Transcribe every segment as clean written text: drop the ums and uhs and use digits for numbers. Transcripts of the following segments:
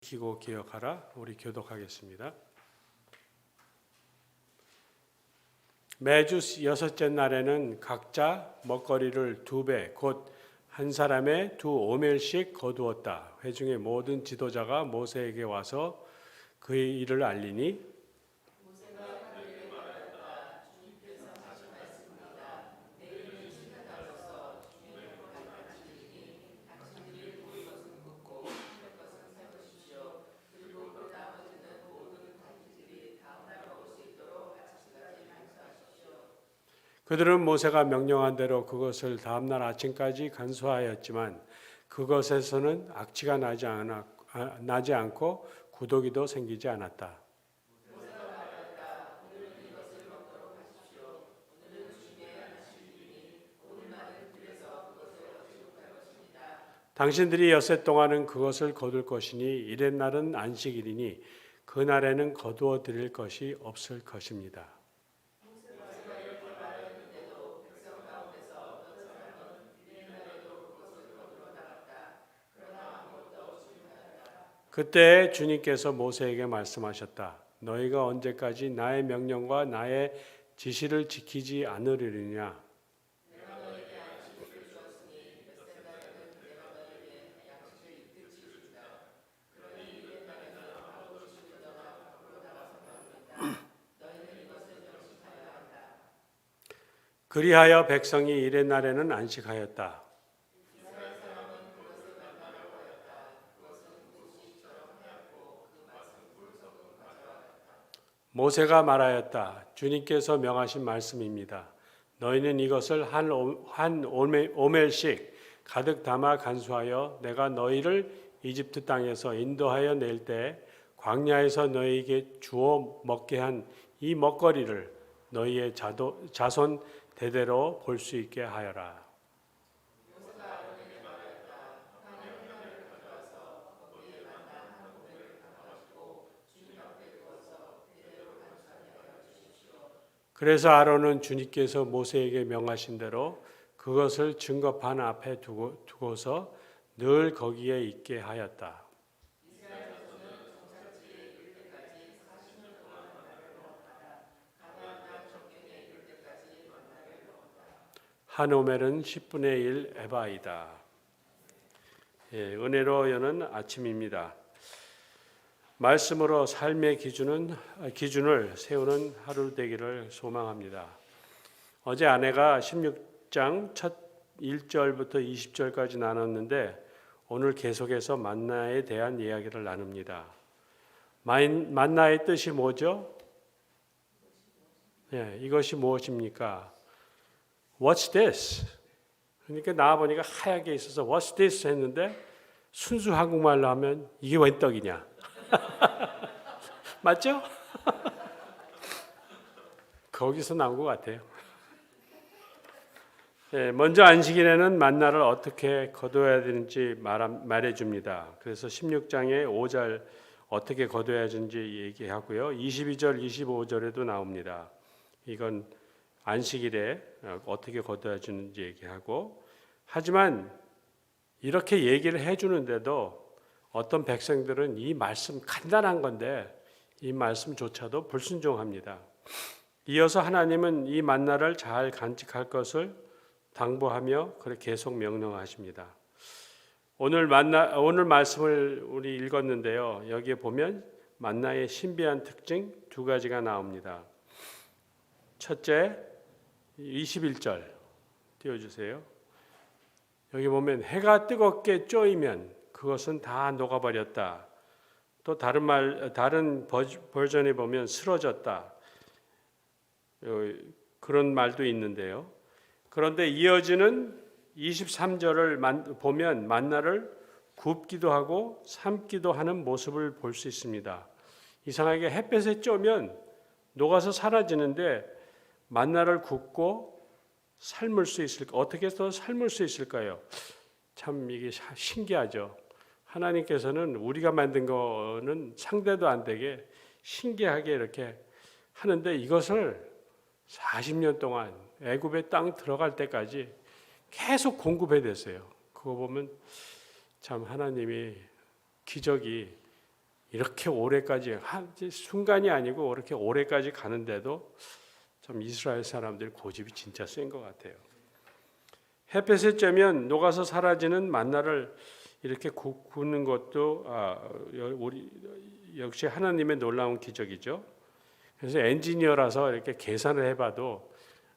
지키고 기억하라. 우리 교독하겠습니다. 매주 여섯째 날에는 각자 먹거리를 2배 곧 한 사람의 2오멜씩 거두었다. 회중의 모든 지도자가 모세에게 와서 그의 일을 알리니 그들은 모세가 명령한 대로 그것을 다음날 아침까지 간수하였지만 그것에서는 악취가 나지 않고 구더기도 생기지 않았다. 당신들이 엿새 동안은 그것을 거둘 것이니 이렛 날은 안식일이니 그날에는 거두어 드릴 것이 없을 것입니다. 그때 주님께서 모세에게 말씀하셨다. 너희가 언제까지 나의 명령과 나의 지시를 지키지 않으리냐? 그리하여 백성이 이렛 날에는 안식하였다. 모세가 말하였다. 주님께서 명하신 말씀입니다. 너희는 이것을 한 오멜씩 가득 담아 간수하여 내가 너희를 이집트 땅에서 인도하여 낼 때 광야에서 너희에게 주어 먹게 한 이 먹거리를 너희의 자손 대대로 볼 수 있게 하여라. 그래서 아론은 주님께서 모세에게 명하신 대로 그것을 증거판 앞에 두고서 늘 거기에 있게 하였다. 한 오멜은 10분의 1 에바이다. 은혜로 여는 아침입니다. 말씀으로 삶의 기준을 세우는 하루 되기를 소망합니다. 어제 아내가 16장 첫 1절부터 20절까지 나눴는데 오늘 계속해서 만나에 대한 이야기를 나눕니다. 만나의 뜻이 뭐죠? 이것이 무엇입니까? What's this? 그러니까 나와보니까 하얗게 있어서 What's this? 했는데 순수 한국말로 하면 이게 웬 떡이냐? 맞죠? 거기서 나온 것 같아요. 먼저 안식일에는 만나를 어떻게 거둬야 되는지 말해줍니다. 그래서 16장의 5절 어떻게 거둬야 하는지 얘기하고요. 22절, 25절에도 나옵니다. 이건 안식일에 어떻게 거둬야 주는지 얘기하고, 하지만 이렇게 얘기를 해주는데도 어떤 백성들은 이 말씀 간단한 건데 이 말씀조차도 불순종합니다. 이어서 하나님은 이 만나를 잘 간직할 것을 당부하며 그렇게 계속 명령하십니다. 오늘 말씀을 우리 읽었는데요. 여기에 보면 만나의 신비한 특징 2가지가 나옵니다. 첫째, 21절 띄워주세요. 여기 보면 해가 뜨겁게 쪄이면 그것은 다 녹아버렸다. 또 다른 버전에 보면 쓰러졌다. 그런 말도 있는데요. 그런데 이어지는 23절을 보면 만나를 굽기도 하고 삶기도 하는 모습을 볼 수 있습니다. 이상하게 햇볕에 쪄면 녹아서 사라지는데 만나를 굽고 삶을 수 있을까? 어떻게 해서 삶을 수 있을까요? 참 이게 신기하죠. 하나님께서는 우리가 만든 거는 상대도 안 되게 신기하게 이렇게 하는데 이것을 40년 동안 애굽의 땅 들어갈 때까지 계속 공급해 냈어요. 그거 보면 참 하나님이 기적이 이렇게 오래까지 순간이 아니고 이렇게 오래까지 가는데도 참 이스라엘 사람들 고집이 진짜 센 것 같아요. 햇볕에 쬐면 녹아서 사라지는 만나를 이렇게 굽는 것도 우리 역시 하나님의 놀라운 기적이죠. 그래서 엔지니어라서 이렇게 계산을 해봐도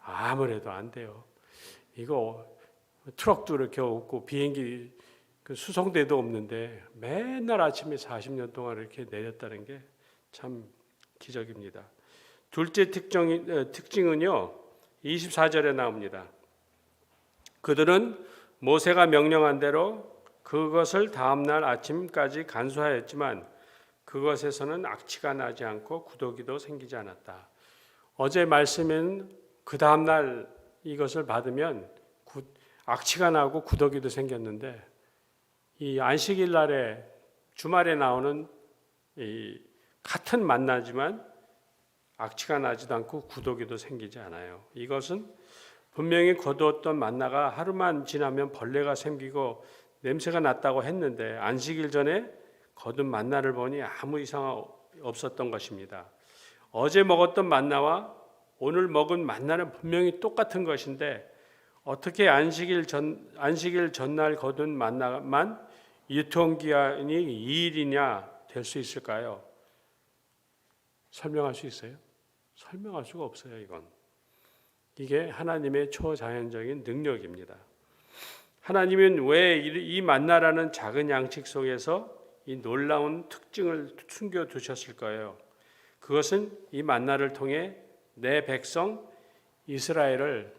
아무래도 안 돼요. 이거 트럭도 이렇게 없고 비행기 수송대도 없는데 맨날 아침에 40년 동안 이렇게 내렸다는 게 참 기적입니다. 둘째 특징은요, 24절에 나옵니다. 그들은 모세가 명령한 대로 그것을 다음날 아침까지 간수하였지만 그것에서는 악취가 나지 않고 구더기도 생기지 않았다. 어제 말씀은 그 다음날 이것을 받으면 악취가 나고 구더기도 생겼는데 이 안식일 날에 주말에 나오는 이 같은 만나지만 악취가 나지도 않고 구더기도 생기지 않아요. 이것은 분명히 거두었던 만나가 하루만 지나면 벌레가 생기고 냄새가 났다고 했는데 안식일 전에 거둔 만나를 보니 아무 이상 없었던 것입니다. 어제 먹었던 만나와 오늘 먹은 만나는 분명히 똑같은 것인데 어떻게 안식일 전날 거둔 만나만 유통기한이 2일이냐 될 수 있을까요? 설명할 수 있어요? 설명할 수가 없어요. 이게 하나님의 초자연적인 능력입니다. 하나님은 왜 이 만나라는 작은 양식 속에서 이 놀라운 특징을 숨겨두셨을까요? 그것은 이 만나를 통해 내 백성 이스라엘을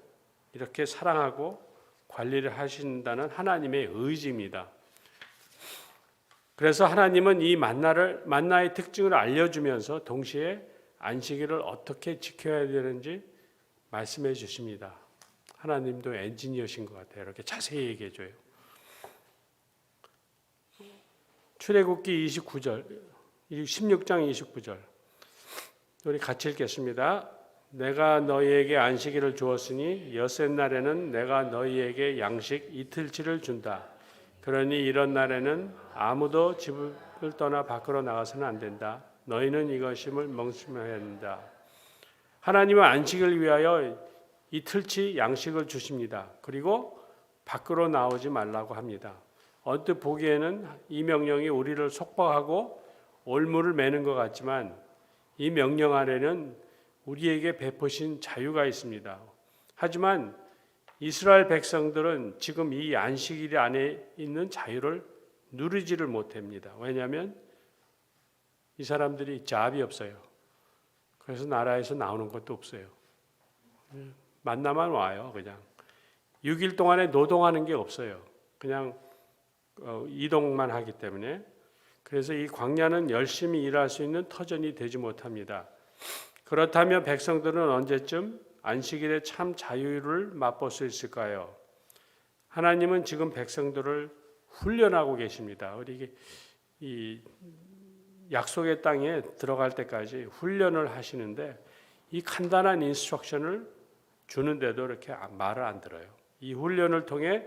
이렇게 사랑하고 관리를 하신다는 하나님의 의지입니다. 그래서 하나님은 이 만나의 특징을 알려주면서 동시에 안식일을 어떻게 지켜야 되는지 말씀해 주십니다. 하나님도 엔지니어신 것 같아요. 이렇게 자세히 얘기해 줘요. 출애굽기 16장 29절 우리 같이 읽겠습니다. 내가 너희에게 안식일을 주었으니 엿새 날에는 내가 너희에게 양식 이틀치를 준다. 그러니 이런 날에는 아무도 집을 떠나 밖으로 나가서는 안 된다. 너희는 이것임을 명심해야 한다. 하나님은 안식을 위하여 이틀치 양식을 주십니다. 그리고 밖으로 나오지 말라고 합니다. 언뜻 보기에는 이 명령이 우리를 속박하고 올무를 매는 것 같지만 이 명령 아래는 우리에게 베푸신 자유가 있습니다. 하지만 이스라엘 백성들은 지금 이 안식일 안에 있는 자유를 누리지를 못합니다. 왜냐하면 이 사람들이 잡이 없어요. 그래서 나라에서 나오는 것도 없어요. 만나만 와요. 그냥 6일 동안에 노동하는 게 없어요. 그냥 이동만 하기 때문에. 그래서 이 광야는 열심히 일할 수 있는 터전이 되지 못합니다. 그렇다면 백성들은 언제쯤 안식일의 참 자유를 맛볼 수 있을까요? 하나님은 지금 백성들을 훈련하고 계십니다. 우리 이 약속의 땅에 들어갈 때까지 훈련을 하시는데 이 간단한 인스트럭션을 주는데도 이렇게 말을 안 들어요. 이 훈련을 통해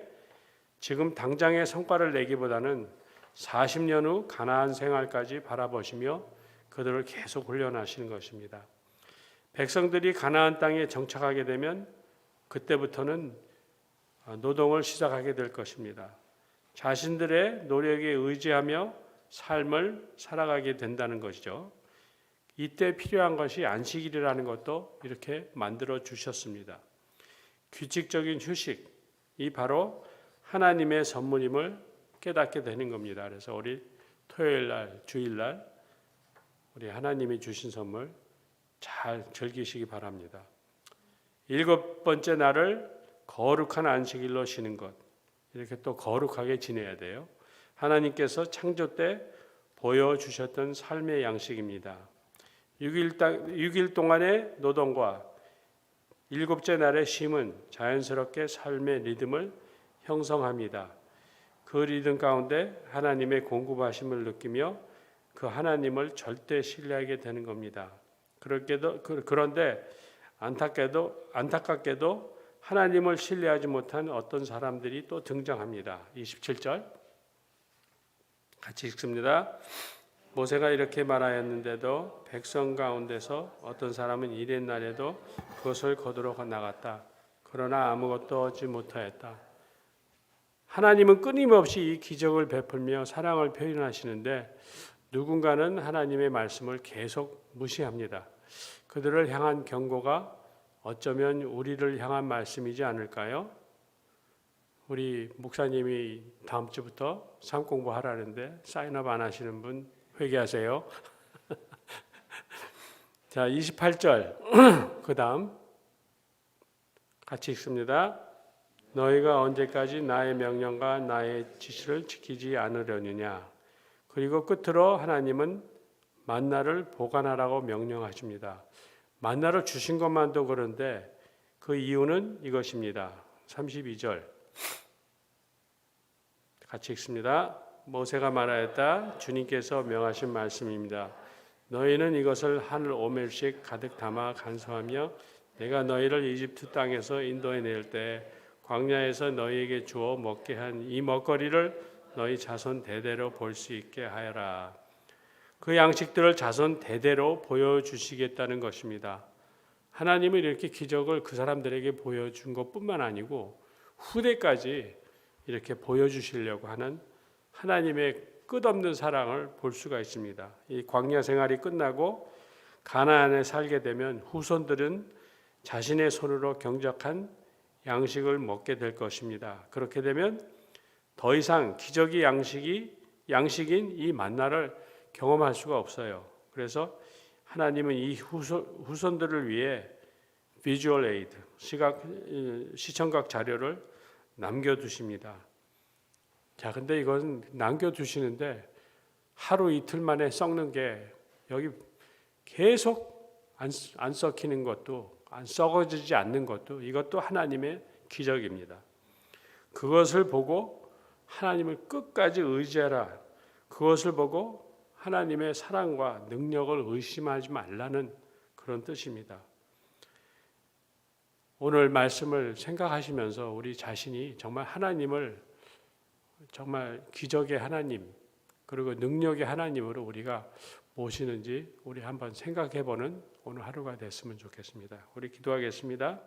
지금 당장의 성과를 내기보다는 40년 후 가나안 생활까지 바라보시며 그들을 계속 훈련하시는 것입니다. 백성들이 가나안 땅에 정착하게 되면 그때부터는 노동을 시작하게 될 것입니다. 자신들의 노력에 의지하며 삶을 살아가게 된다는 것이죠. 이때 필요한 것이 안식일이라는 것도 이렇게 만들어 주셨습니다. 규칙적인 휴식이 바로 하나님의 선물임을 깨닫게 되는 겁니다. 그래서 우리 토요일 날, 주일 날 우리 하나님이 주신 선물 잘 즐기시기 바랍니다. 7번째 날을 거룩한 안식일로 쉬는 것, 이렇게 또 거룩하게 지내야 돼요. 하나님께서 창조 때 보여주셨던 삶의 양식입니다. 6일 동안의 노동과 7째 날의 쉼은 자연스럽게 삶의 리듬을 형성합니다. 그 리듬 가운데 하나님의 공급하심을 느끼며 그 하나님을 절대 신뢰하게 되는 겁니다. 그런데 안타깝게도 하나님을 신뢰하지 못한 어떤 사람들이 또 등장합니다. 27절 같이 읽습니다. 모세가 이렇게 말하였는데도 백성 가운데서 어떤 사람은 이른 날에도 그것을 거두러 나갔다. 그러나 아무것도 얻지 못하였다. 하나님은 끊임없이 이 기적을 베풀며 사랑을 표현하시는데 누군가는 하나님의 말씀을 계속 무시합니다. 그들을 향한 경고가 어쩌면 우리를 향한 말씀이지 않을까요? 우리 목사님이 다음 주부터 삶 공부하라는데 사인업 안 하시는 분 회개하세요. 자, 28절 그 다음 같이 읽습니다. 너희가 언제까지 나의 명령과 나의 지시를 지키지 않으려느냐. 그리고 끝으로 하나님은 만나를 보관하라고 명령하십니다. 만나를 주신 것만도 그런데 그 이유는 이것입니다. 32절 같이 읽습니다. 모세가 말하였다. 주님께서 명하신 말씀입니다. 너희는 이것을 한 오멜씩 가득 담아 간수하며 내가 너희를 이집트 땅에서 인도해 낼 때 광야에서 너희에게 주어 먹게 한 이 먹거리를 너희 자손 대대로 볼 수 있게 하여라. 그 양식들을 자손 대대로 보여주시겠다는 것입니다. 하나님은 이렇게 기적을 그 사람들에게 보여준 것뿐만 아니고 후대까지 이렇게 보여주시려고 하는 하나님의 끝없는 사랑을 볼 수가 있습니다. 이 광야 생활이 끝나고 가나안에 살게 되면 후손들은 자신의 손으로 경작한 양식을 먹게 될 것입니다. 그렇게 되면 더 이상 기적의 양식인 이 만나를 경험할 수가 없어요. 그래서 하나님은 이 후손들을 위해 비주얼 에이드, 시청각 자료를 남겨두십니다. 자, 근데 이건 남겨두시는데 하루 이틀 만에 썩는 게 여기 계속 안 썩히는 것도 안 썩어지지 않는 것도 이것도 하나님의 기적입니다. 그것을 보고 하나님을 끝까지 의지하라. 그것을 보고 하나님의 사랑과 능력을 의심하지 말라는 그런 뜻입니다. 오늘 말씀을 생각하시면서 우리 자신이 정말 하나님을 정말 기적의 하나님 그리고 능력의 하나님으로 우리가 모시는지 우리 한번 생각해보는 오늘 하루가 됐으면 좋겠습니다. 우리 기도하겠습니다.